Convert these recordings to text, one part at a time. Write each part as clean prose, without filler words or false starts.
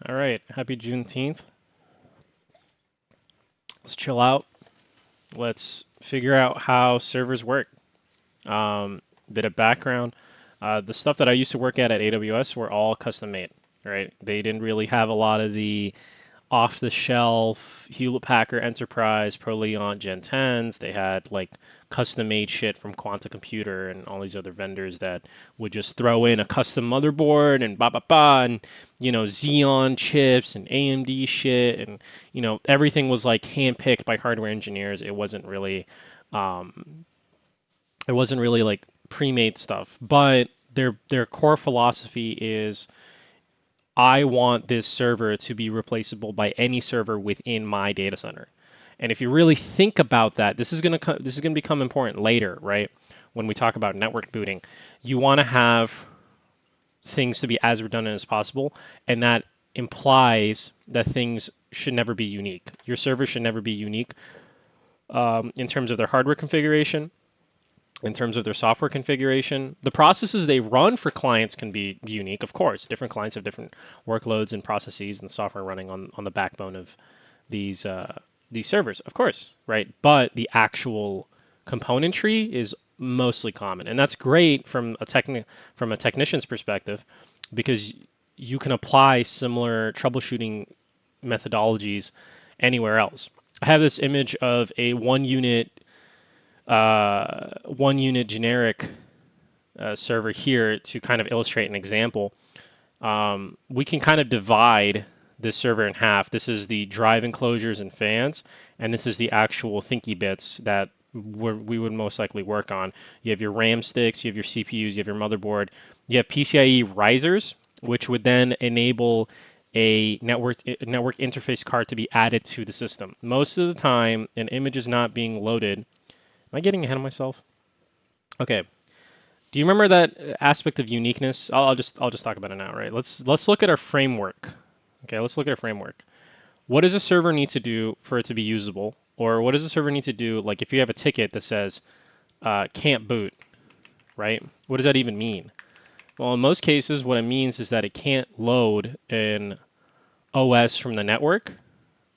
All right, happy Juneteenth. Let's chill out. Let's figure out how servers work. Bit of background. The stuff that I used to work at AWS were all custom made, right? They didn't really have a lot of the off-the-shelf Hewlett-Packard Enterprise Pro Leon Gen 10s. They had like custom-made shit from Quanta Computer and all these other vendors that would just throw in a custom motherboard and and Xeon chips and AMD shit and everything was like handpicked by hardware engineers. Um, it wasn't really like pre-made stuff, but their core philosophy is I want this server to be replaceable by any server within my data center. And if you really think about that, this is gonna become important later, right? When we talk about network booting, you want to have things to be as redundant as possible, and that implies that things should never be unique. Your server should never be unique in terms of their hardware configuration, in terms of their software configuration. The processes they run for clients can be unique, of course. Different clients have different workloads and processes and software running on the backbone of these servers, of course, right? But the actual componentry is mostly common, and that's great from a technician's perspective because you can apply similar troubleshooting methodologies anywhere else. I have this image of a one unit generic server here to kind of illustrate an example. We can kind of divide this server in half. This is the drive enclosures and fans, and this is the actual thinky bits that we would most likely work on. You have your RAM sticks, you have your CPUs, you have your motherboard, you have PCIe risers, which would then enable a network interface card to be added to the system. Most of the time, an image is not being loaded. Am I getting ahead of myself? Okay. Do you remember that aspect of uniqueness? I'll just talk about it now, right? Let's look at our framework. Okay, let's look at our framework. What does a server need to do for it to be usable? Or what does a server need to do, like if you have a ticket that says can't boot, right? What does that even mean? Well, in most cases, what it means is that it can't load an OS from the network,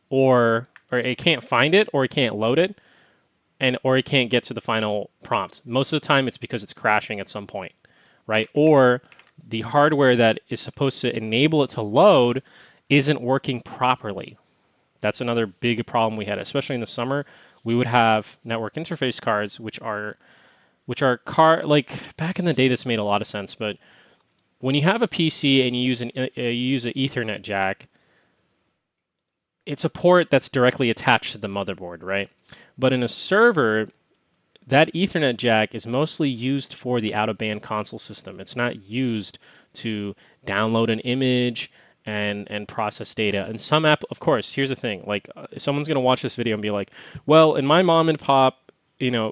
or it can't find it, or it can't load it, or it can't get to the final prompt. Most of the time, it's because it's crashing at some point, right? Or the hardware that is supposed to enable it to load isn't working properly. That's another big problem we had, especially in the summer. We would have network interface cards, like back in the day, this made a lot of sense. But when you have a PC and you use an Ethernet jack, it's a port that's directly attached to the motherboard, right? But in a server, that Ethernet jack is mostly used for the out-of-band console system. It's not used to download an image and process data. And some app, of course, here's the thing, like someone's gonna watch this video and be like, well, in my mom and pop,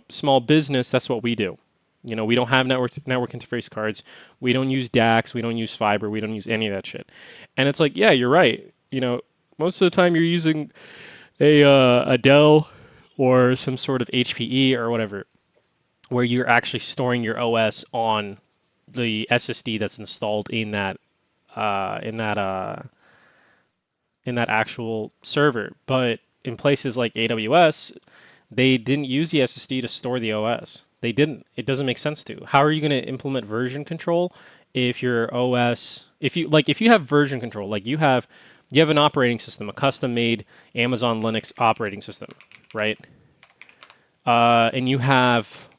small business, that's what we do. We don't have network interface cards. We don't use DACs. We don't use fiber. We don't use any of that shit. And it's like, yeah, you're right. Most of the time you're using a Dell or some sort of HPE or whatever, where you're actually storing your OS on the SSD that's installed in that uh, in that uh, in that actual server. But in places like AWS, they didn't use the SSD to store the OS. They didn't. It doesn't make sense to. How are you going to implement version control if your OS, if you have version control, like you have an operating system, a custom-made Amazon Linux operating system, right? And you have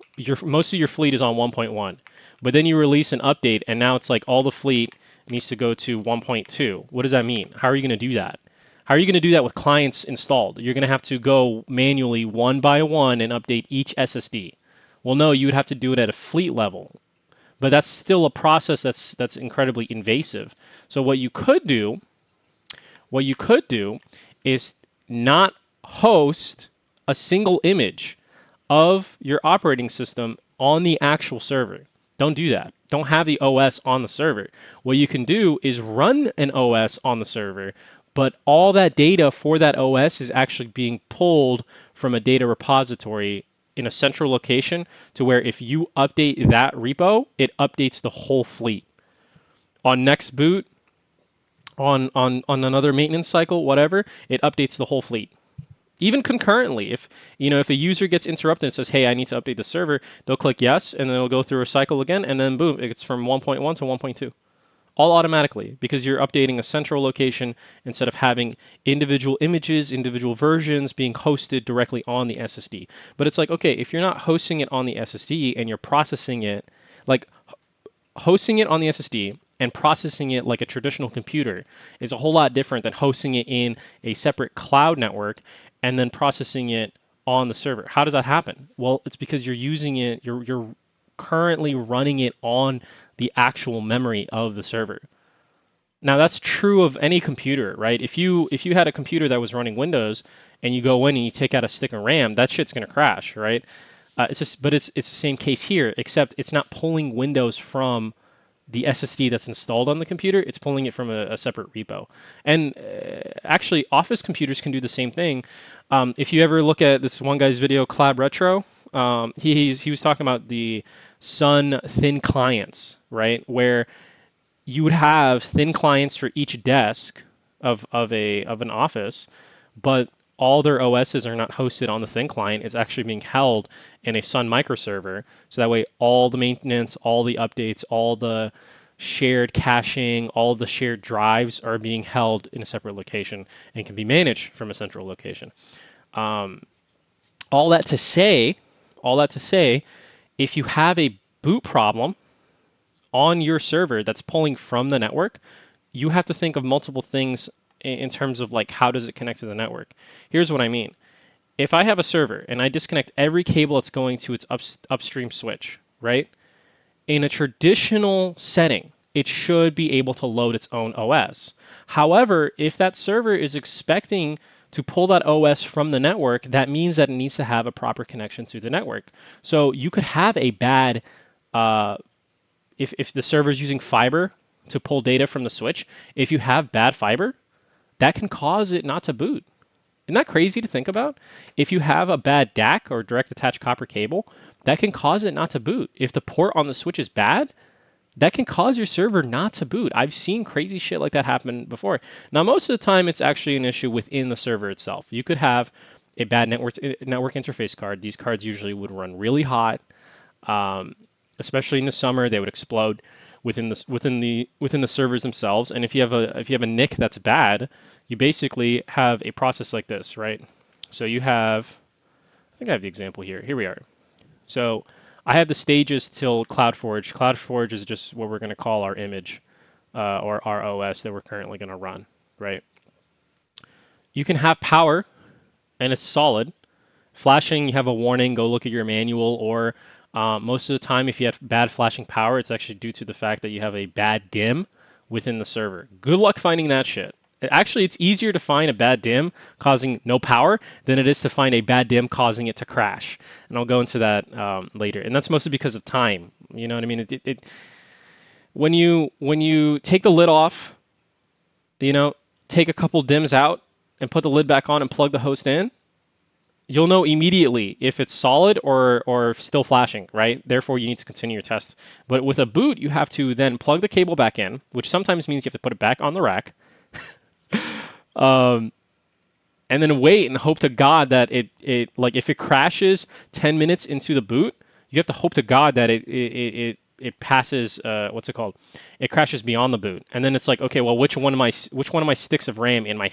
most of your fleet is on 1.1, but then you release an update, and now it's like all the fleet needs to go to 1.2. What does that mean? How are you going to do that? How are you going to do that with clients installed? You're going to have to go manually one by one and update each SSD. Well, no, you would have to do it at a fleet level, but that's still a process that's incredibly invasive. So what you could do is not host a single image of your operating system on the actual server. Don't do that. Don't have the OS on the server. What you can do is run an OS on the server, but all that data for that OS is actually being pulled from a data repository in a central location to where if you update that repo, it updates the whole fleet. On next boot, on another maintenance cycle, whatever, it updates the whole fleet. Even concurrently, if a user gets interrupted and says, "Hey, I need to update the server," they'll click yes, and then it'll go through a cycle again, and then boom, it's from 1.1 to 1.2, all automatically because you're updating a central location instead of having individual images, individual versions being hosted directly on the SSD. But it's like, okay, if you're not hosting it on the SSD and you're processing it, like hosting it on the SSD and processing it like a traditional computer is a whole lot different than hosting it in a separate cloud network and then processing it on the server. How does that happen? Well, it's because you're using it, you're currently running it on the actual memory of the server. Now that's true of any computer, right? If you had a computer that was running Windows and you go in and you take out a stick of RAM, that shit's gonna crash, right? But it's the same case here, except it's not pulling Windows from the SSD that's installed on the computer. It's pulling it from a separate repo. And actually, Office computers can do the same thing. If you ever look at this one guy's video, Clabretro, he was talking about the Sun thin clients, right? Where you would have thin clients for each desk of an office, but all their OSs are not hosted on the thin client. It's actually being held in a Sun microserver. So that way, all the maintenance, all the updates, all the shared caching, all the shared drives are being held in a separate location and can be managed from a central location. Um, all that to say, all that to say, if you have a boot problem on your server that's pulling from the network, you have to think of multiple things in terms of like how does it connect to the network. Here's what I mean. If I have a server and I disconnect every cable that's going to its upstream switch, right? In a traditional setting, it should be able to load its own OS. However, if that server is expecting to pull that OS from the network, that means that it needs to have a proper connection to the network. So you could have a bad uh, if the server is using fiber to pull data from the switch, if you have bad fiber, that can cause it not to boot. Isn't that crazy to think about? If you have a bad DAC or direct attached copper cable, that can cause it not to boot. If the port on the switch is bad, that can cause your server not to boot. I've seen crazy shit like that happen before. Now, most of the time, it's actually an issue within the server itself. You could have a bad network interface card. These cards usually would run really hot. Um, Especially in the summer, they would explode within the servers themselves. And if you have a NIC that's bad, you basically have a process like this, right? So you have, I think I have the example here. Here we are. So I have the stages till CloudForge. CloudForge is just what we're going to call our image or our OS that we're currently going to run, right? You can have power and it's solid. Flashing, you have a warning, go look at your manual, or most of the time, if you have bad flashing power, it's actually due to the fact that you have a bad DIM within the server. Good luck finding that shit. Actually, it's easier to find a bad DIM causing no power than it is to find a bad DIM causing it to crash. And I'll go into that later. And that's mostly because of time. You know what I mean? When you take the lid off, take a couple DIMMs out and put the lid back on and plug the host in, you'll know immediately if it's solid or still flashing, right? Therefore, you need to continue your test. But with a boot, you have to then plug the cable back in, which sometimes means you have to put it back on the rack, um, and then wait and hope to God that it like if it crashes 10 minutes into the boot, you have to hope to God that it passes what's it called? It crashes beyond the boot, and then it's like, okay, well, which one of my sticks of RAM in my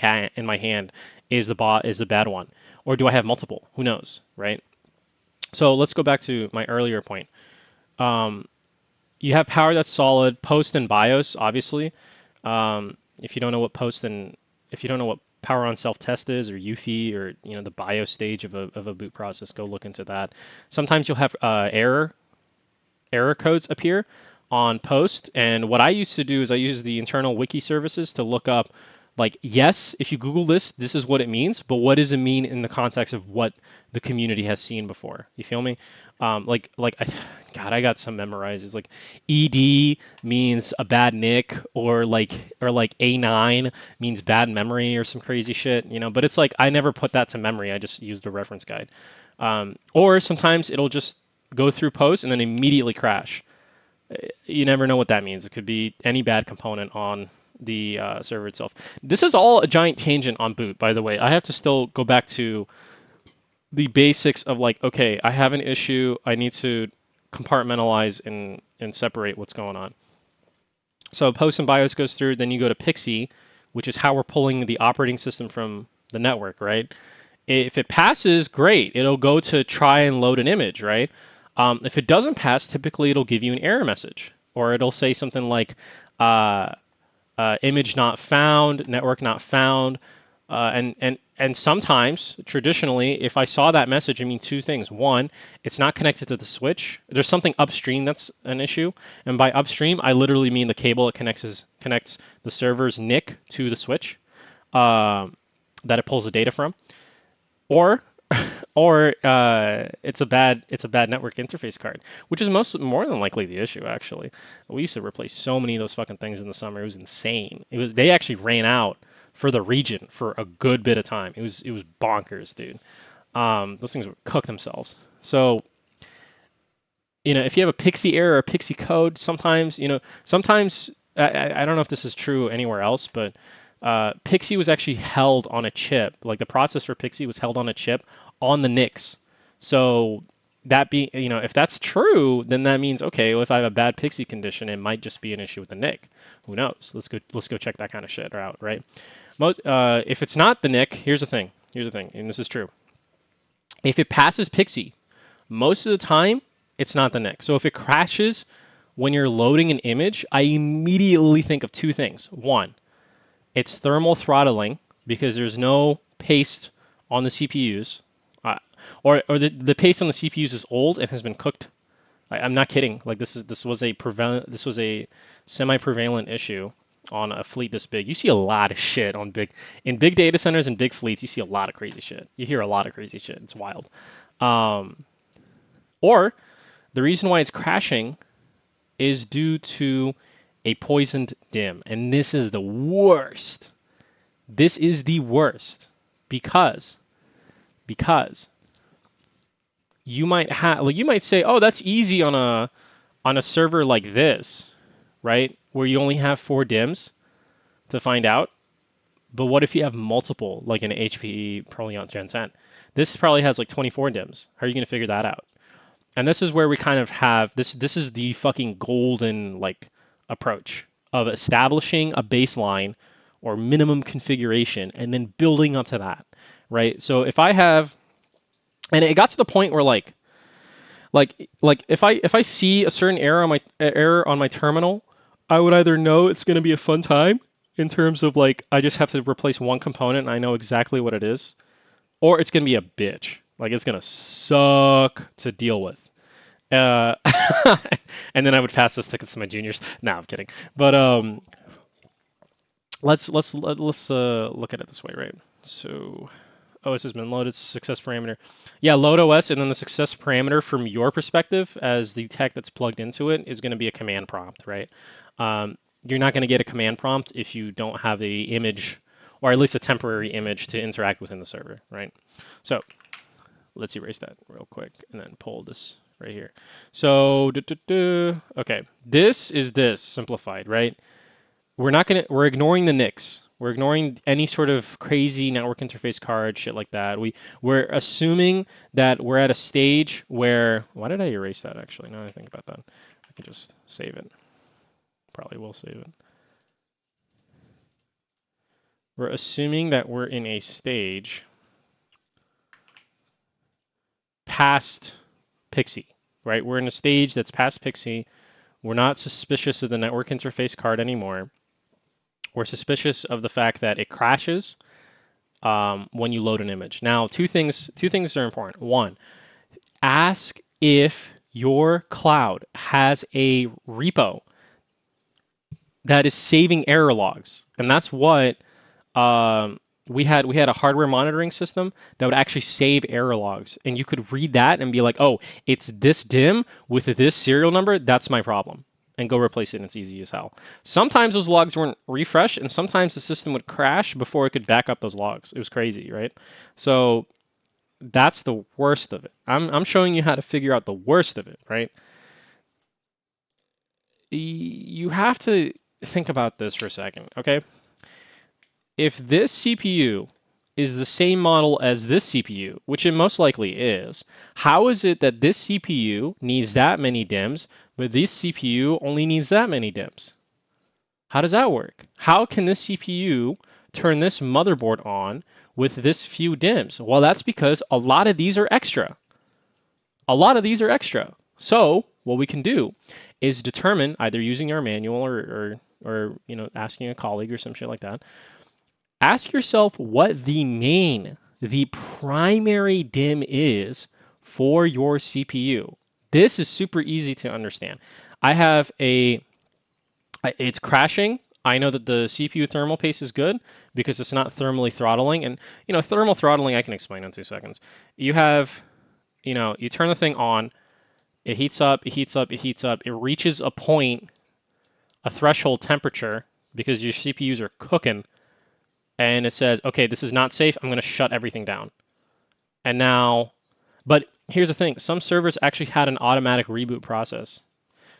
hand is the bad one, or do I have multiple? Who knows, right? So let's go back to my earlier point. Um, you have power that's solid, post and BIOS, obviously. If you don't know what if you don't know what power on self test is, or UFI, or the BIOS stage of a boot process, go look into that. Sometimes you'll have error codes appear on post, and what I used to do is I use the internal wiki services to look up, like, yes, if you Google this is what it means, but what does it mean in the context of what the community has seen before? You feel me? God, I got some memorized. It's like ED means a bad nick, or like A9 means bad memory, or some crazy shit, But it's like I never put that to memory. I just used the reference guide. Or sometimes it'll just go through post and then immediately crash. You never know what that means. It could be any bad component on server itself. This is all a giant tangent on boot, by the way. I have to still go back to the basics of like, okay, I have an issue. I need to compartmentalize and separate what's going on. So post and BIOS goes through, then you go to PXE, which is how we're pulling the operating system from the network, right? If it passes, great. It'll go to try and load an image, right? If it doesn't pass, typically it'll give you an error message, or it'll say something like uh, image not found, network not found, and sometimes traditionally, if I saw that message, it means two things. One, it's not connected to the switch. There's something upstream that's an issue, and by upstream, I literally mean the cable that connects the server's NIC to the switch that it pulls the data from, or it's a bad network interface card, which is more than likely the issue. Actually, we used to replace so many of those fucking things in the summer. It was insane. They actually ran out for the region for a good bit of time. It was bonkers, dude. Those things would cook themselves. So if you have a PXE error or a PXE code, sometimes I don't know if this is true anywhere else, but PXE was actually held on a chip. Like the process for PXE was held on a chip on the NICs. So if that's true, then that means, okay, well, if I have a bad PXE condition, it might just be an issue with the NIC. Who knows? Let's go check that kind of shit out, right? If it's not the NIC, here's the thing, and this is true. If it passes PXE, most of the time, it's not the NIC. So if it crashes when you're loading an image, I immediately think of two things. One, it's thermal throttling because there's no paste on the CPUs, or the paste on the CPUs is old and has been cooked. I'm not kidding. Like this was a semi-prevalent issue on a fleet this big. You see a lot of shit in big data centers and big fleets. You see a lot of crazy shit. You hear a lot of crazy shit. It's wild. Or the reason why it's crashing is due to a poisoned DIMM, and this is the worst. This is the worst because you might say, oh, that's easy on a server like this, right? Where you only have 4 DIMMs to find out. But what if you have multiple, like an HPE probably on Gen 10? This probably has like 24 DIMMs. How are you going to figure that out? And this is where we kind of have this is the fucking golden like approach of establishing a baseline or minimum configuration and then building up to that, right? So if I have, and it got to the point where like if I see a certain error on my terminal, I would either know it's going to be a fun time in terms of like I just have to replace one component and I know exactly what it is, or it's going to be a bitch. Like it's going to suck to deal with. Uh, and then I would pass those tickets to my juniors. No, I'm kidding. But let's look at it this way, right? So OS has been loaded, success parameter. Yeah, load OS, and then the success parameter from your perspective as the tech that's plugged into it is going to be a command prompt, right? You're not going to get a command prompt if you don't have a image, or at least a temporary image to interact within the server, right? So let's erase that real quick and then pull this right here. So, okay, this is simplified, right? We're ignoring the NICs. We're ignoring any sort of crazy network interface card, shit like that. We're assuming that we're at a stage where, why did I erase that actually? Now that I think about that, I can just save it. Probably will save it. We're assuming that we're in a stage past PXE, right? We're in a stage that's past PXE. We're not suspicious of the network interface card anymore. We're suspicious of the fact that it crashes when you load an image. Now, two things are important. One, ask if your cloud has a repo that is saving error logs, and that's what we had a hardware monitoring system that would actually save error logs, and you could read that and be like, oh, it's this DIMM with this serial number, that's my problem, and go replace it, and it's easy as hell. Sometimes those logs weren't refreshed, and sometimes the system would crash before it could back up those logs. It was crazy, right? So that's the worst of it. I'm showing you how to figure out the worst of it, right? You have to think about this for a second, okay? If this CPU is the same model as this CPU, which it most likely is, how is it that this CPU needs that many DIMMs, but this CPU only needs that many DIMMs? How does that work? How can this CPU turn this motherboard on with this few DIMMs? Well, that's because a lot of these are extra. A lot of these are extra. So what we can do is determine, either using our manual or asking a colleague or some shit like that. Ask yourself what the primary DIMM is for your CPU. This is super easy to understand. It's crashing. I know that the CPU thermal paste is good because it's not thermally throttling. And, thermal throttling, I can explain in 2 seconds. You turn the thing on, it heats up, it heats up, it heats up. It reaches a point, a threshold temperature, because your CPUs are cooking, and it says, okay, this is not safe. I'm going to shut everything down. And now, but here's the thing. Some servers actually had an automatic reboot process.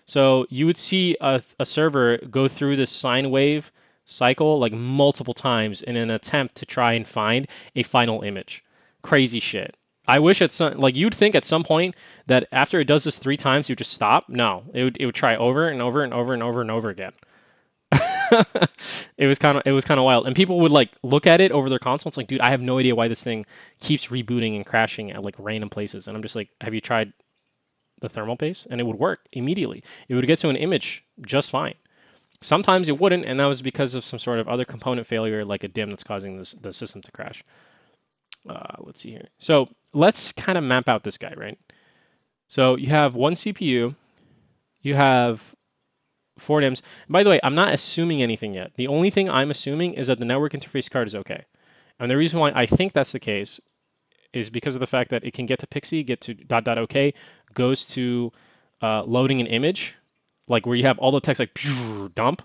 So you would see a server go through this sine wave cycle like multiple times in an attempt to try and find a final image. Crazy shit. I wish you'd think at some point that after it does this 3 times, you would just stop. No, it would try over and over and over and over and over again. It was kind of wild, and people would like look at it over their console. It's like, dude, I have no idea why this thing keeps rebooting and crashing at like random places. And I'm just like, have you tried the thermal paste? And it would work immediately. It would get to an image just fine. Sometimes it wouldn't, and that was because of some sort of other component failure, like a DIMM that's causing the system to crash. Let's see here. So let's kind of map out this guy, right? So you have one CPU, you have 4 DIMMs. By the way, I'm not assuming anything yet. The only thing I'm assuming is that the network interface card is okay. And the reason why I think that's the case is because of the fact that it can get to PXE, get to ... OK, goes to loading an image, like where you have all the text like dump,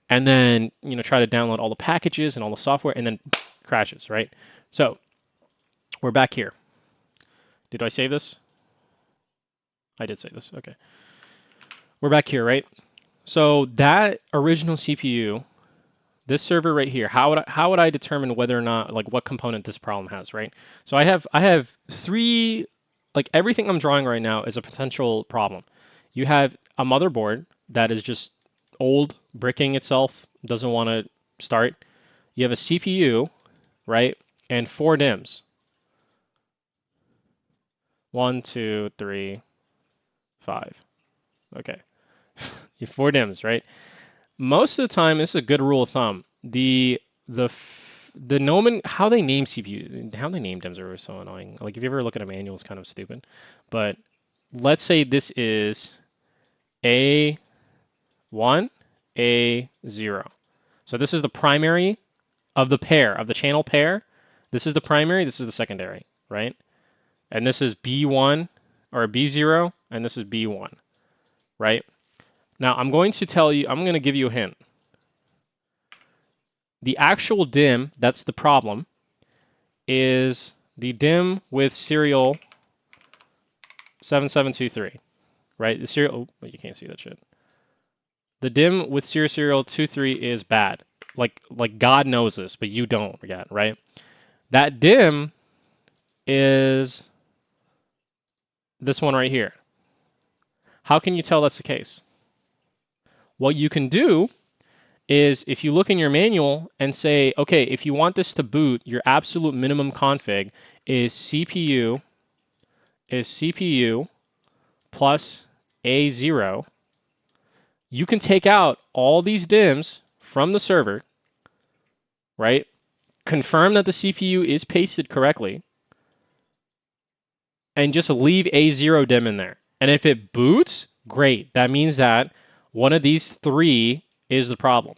and then try to download all the packages and all the software, and then crashes, right? So we're back here. Did I save this? I did save this. Okay. We're back here, right? So that original CPU, this server right here, how would I determine whether or not, like, what component this problem has, right? So I have 3, like, everything I'm drawing right now is a potential problem. You have a motherboard that is just old, bricking itself, doesn't want to start. You have a CPU, right? And 4 DIMMs. 1, 2, 3, 5. Okay. You have 4 DIMMs, right? Most of the time, this is a good rule of thumb. How they name CPU, how they name DIMMs are so annoying. Like if you ever look at a manual, it's kind of stupid. But let's say this is A1, A0. So this is the primary of the pair, of the channel pair. This is the primary, this is the secondary, right? And this is B1 or B0, and this is B1, right? Now I'm going to give you a hint. The actual DIMM, that's the problem, is the DIMM with serial 7723, right? The serial, oh, you can't see that shit. The DIMM with serial 23 is bad. Like God knows this, but you don't yet, right? That DIMM is this one right here. How can you tell that's the case? What you can do is if you look in your manual and say, okay, if you want this to boot, your absolute minimum config is CPU plus A0, you can take out all these DIMMs from the server, right? Confirm that the CPU is pasted correctly, and just leave A0 DIMM in there. And if it boots, great. That means that one of these 3 is the problem.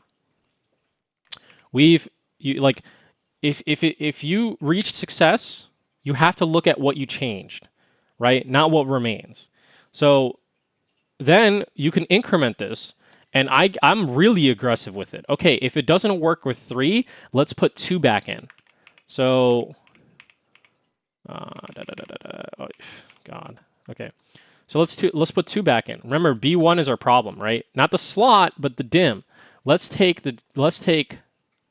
If you reach success, you have to look at what you changed, right? Not what remains. So then you can increment this, and I'm really aggressive with it. Okay, if it doesn't work with 3, let's put 2 back in. So, oh, God. Okay. So let's put 2 back in. Remember, B1 is our problem, right? Not the slot, but the DIMM. let's take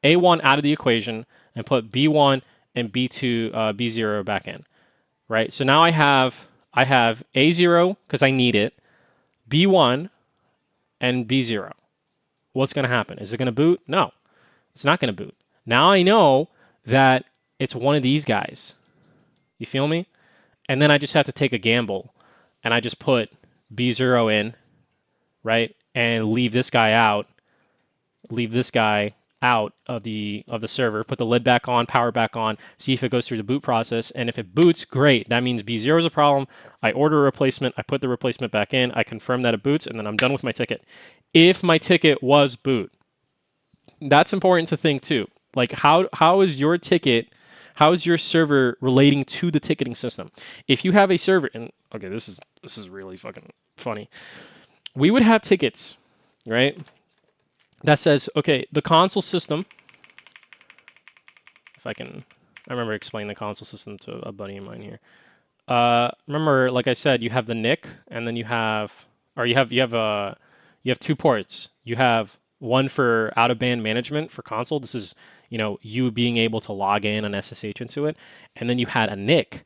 A1 out of the equation and put B1 and B2 B0 back in, right? So now I have A0 because I need it, B1 and B0. What's going to happen? Is it going to boot? No, it's not going to boot. Now I know that it's one of these guys. You feel me? And then I just have to take a gamble and I just put B0 in, right? And leave this guy out, of the server, put the lid back on, power back on, see if it goes through the boot process. And if it boots, great. That means B0 is a problem. I order a replacement, I put the replacement back in, I confirm that it boots, and then I'm done with my ticket. If my ticket was boot, that's important to think too. Like how is your ticket, how is your server relating to the ticketing system? If you have a server, and okay, this is really fucking funny. We would have tickets, right? That says, okay, the console system. If I remember explaining the console system to a buddy of mine here. Remember, like I said, you have the NIC, and then you have 2 ports. You have one for out-of-band management for console. This is, you being able to log in and SSH into it, and then you had a NIC,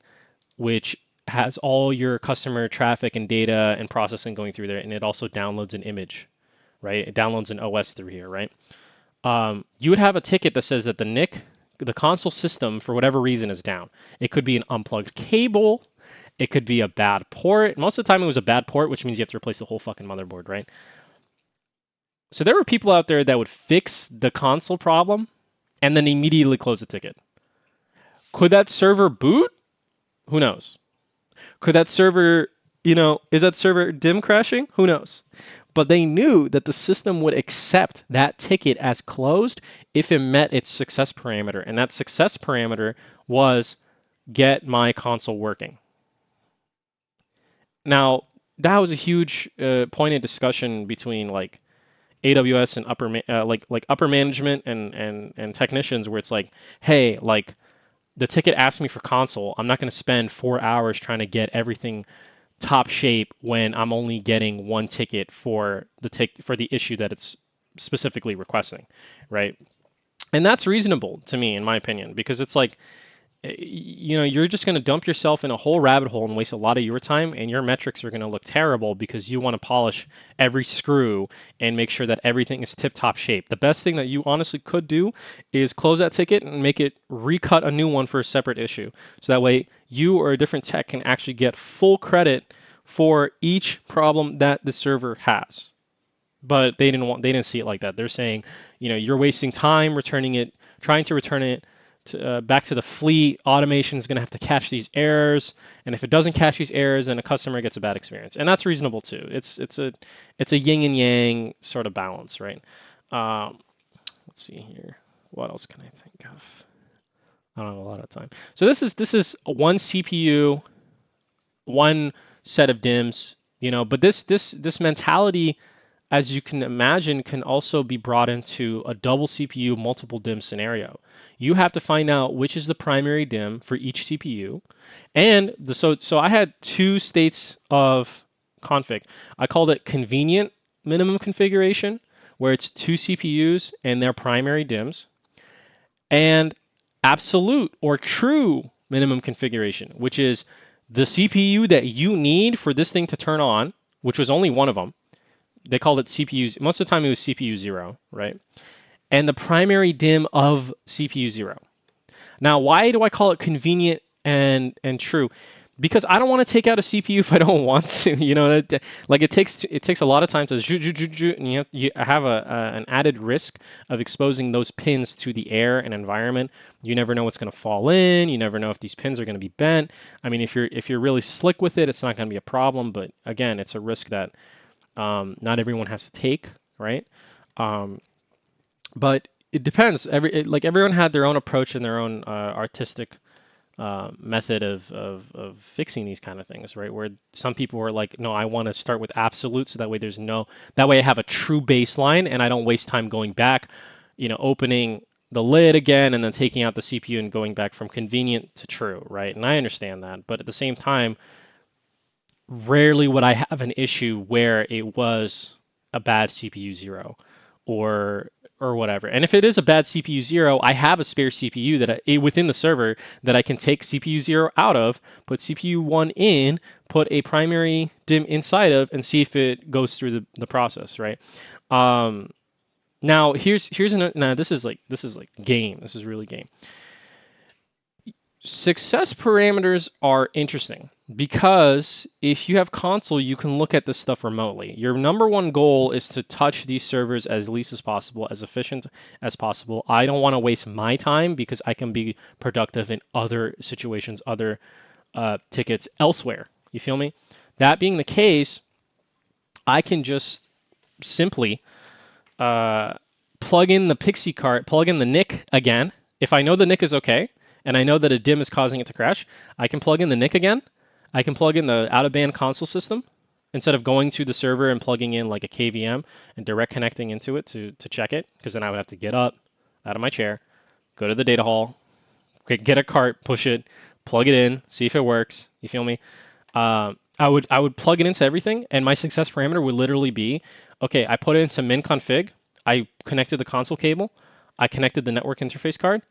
which has all your customer traffic and data and processing going through there, and it also downloads an image, right? It downloads an OS through here, right? You would have a ticket that says that the NIC, the console system, for whatever reason, is down. It could be an unplugged cable. It could be a bad port. Most of the time it was a bad port, which means you have to replace the whole fucking motherboard, right? So there were people out there that would fix the console problem and then immediately close the ticket. Could that server boot? Who knows? Could that server, is that server dim crashing? Who knows? But they knew that the system would accept that ticket as closed if it met its success parameter. And that success parameter was get my console working. Now, that was a huge point of discussion between like AWS and upper management and technicians, where it's like, hey, like the ticket asked me for console. I'm not going to spend 4 hours trying to get everything top shape when I'm only getting one ticket for the issue that it's specifically requesting, right? And that's reasonable to me, in my opinion, because it's like, you're just going to dump yourself in a whole rabbit hole and waste a lot of your time, and your metrics are going to look terrible because you want to polish every screw and make sure that everything is tip-top shape. The best thing that you honestly could do is close that ticket and make it recut a new one for a separate issue. So that way you or a different tech can actually get full credit for each problem that the server has. But they didn't see it like that. They're saying, you're wasting time trying to return it back to the fleet. Automation is going to have to catch these errors, and if it doesn't catch these errors, then a customer gets a bad experience, and that's reasonable too. It's a yin and yang sort of balance, right? Let's see here. What else can I think of? I don't have a lot of time. So this is one CPU, one set of DIMMs, but this mentality, as you can imagine, can also be brought into a double CPU, multiple DIMM scenario. You have to find out which is the primary DIMM for each CPU. And so I had 2 states of config. I called it convenient minimum configuration, where it's 2 CPUs and their primary DIMMs, and absolute or true minimum configuration, which is the CPU that you need for this thing to turn on, which was only one of them. They called it CPUs. Most of the time it was CPU 0, right? And the primary DIMM of CPU 0. Now, why do I call it convenient and true? Because I don't want to take out a CPU if I don't want to. Like it takes a lot of time to and you have an added risk of exposing those pins to the air and environment. You never know what's going to fall in. You never know if these pins are going to be bent. I mean, if you're really slick with it, it's not going to be a problem. But again, it's a risk that not everyone has to take, right? But it depends. Everyone had their own approach and their own artistic method of fixing these kind of things, right? Where some people were like, no, I want to start with absolute, so that way that way I have a true baseline and I don't waste time going back, opening the lid again and then taking out the CPU and going back from convenient to true, right? And I understand that, but at the same time, rarely would I have an issue where it was a bad CPU 0 or whatever. And if it is a bad CPU 0, I have a spare CPU within the server that I can take CPU 0 out of, put CPU 1 in, put a primary DIMM inside of, and see if it goes through the process, right? Um, now this is like game. This is really game. Success parameters are interesting because if you have console, you can look at this stuff remotely. Your number one goal is to touch these servers as least as possible, as efficient as possible. I don't want to waste my time because I can be productive in other situations, other tickets elsewhere. You feel me? That being the case, I can just simply plug in the Pixie card, plug in the NIC again. If I know the NIC is okay, and I know that a DIMM is causing it to crash, I can plug in the NIC again. I can plug in the out-of-band console system instead of going to the server and plugging in like a KVM and direct connecting into it to check it, because then I would have to get up out of my chair, go to the data hall, get a cart, push it, plug it in, see if it works. You feel me? I would plug it into everything, and my success parameter would literally be, okay, I put it into min config, I connected the console cable, I connected the network interface card.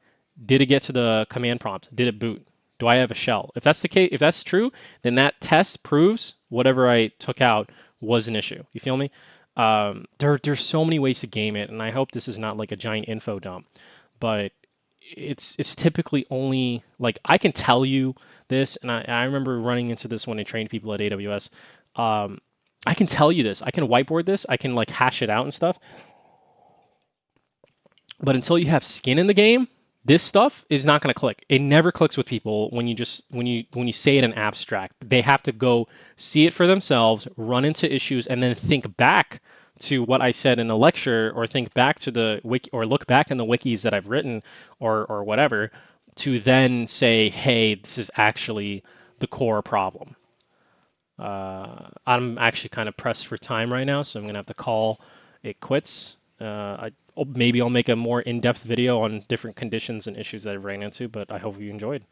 Did it get to the command prompt? Did it boot? Do I have a shell? If that's the case, if that's true, then that test proves whatever I took out was an issue. You feel me? There's so many ways to game it, and I hope this is not like a giant info dump, but it's typically only like I can tell you this, and I remember running into this when I trained people at AWS. I can tell you this. I can whiteboard this. I can like hash it out and stuff. But until you have skin in the game, this stuff is not going to click. It never clicks with people when you say it in abstract. They have to go see it for themselves, run into issues, and then think back to what I said in a lecture, or think back to the wiki, or look back in the wikis that I've written, or whatever, to then say, hey, this is actually the core problem. I'm actually kind of pressed for time right now, so I'm gonna have to call it quits. Maybe I'll make a more in-depth video on different conditions and issues that I've ran into, but I hope you enjoyed.